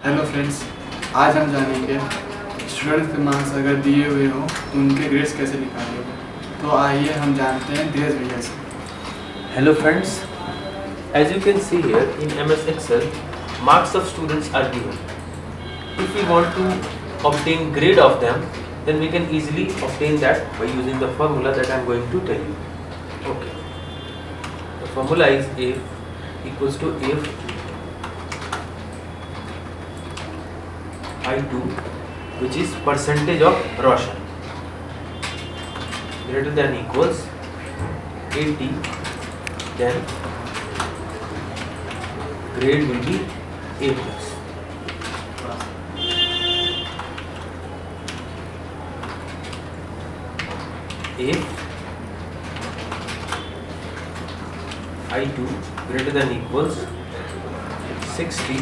Hello friends, आज हम जानेंगे स्टूडेंट्स के मार्क्स अगर दिए हुए हो तो उनके ग्रेड्स कैसे निकालोगे। तो आइए हम जानते हैं धीरज भैया से। Hello friends, as you can see here in MS Excel, marks of students are given. If we want to obtain grade of them, then we can easily obtain that by using the formula that I am going to tell you. Okay. The formula is if equals to if I2, which is percentage of Roshan, greater than equals 80, then grade will be A plus. If I2 greater than equals 60,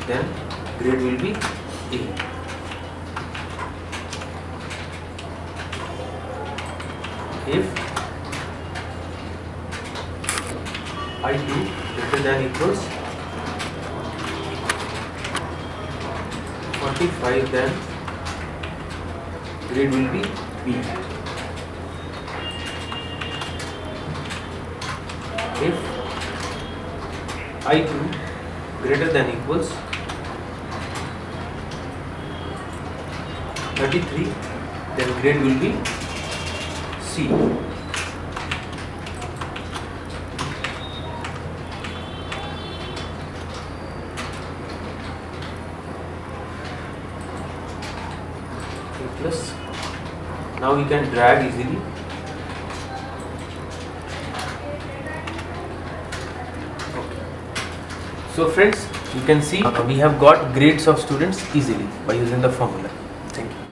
then grade will be A. If I2 greater than equals 45, then grade will be B. If I2 greater than equals 33, then grade will be C. Plus, now you can drag easily. Okay. So friends, you can see we have got grades of students easily by using the formula. Thank you.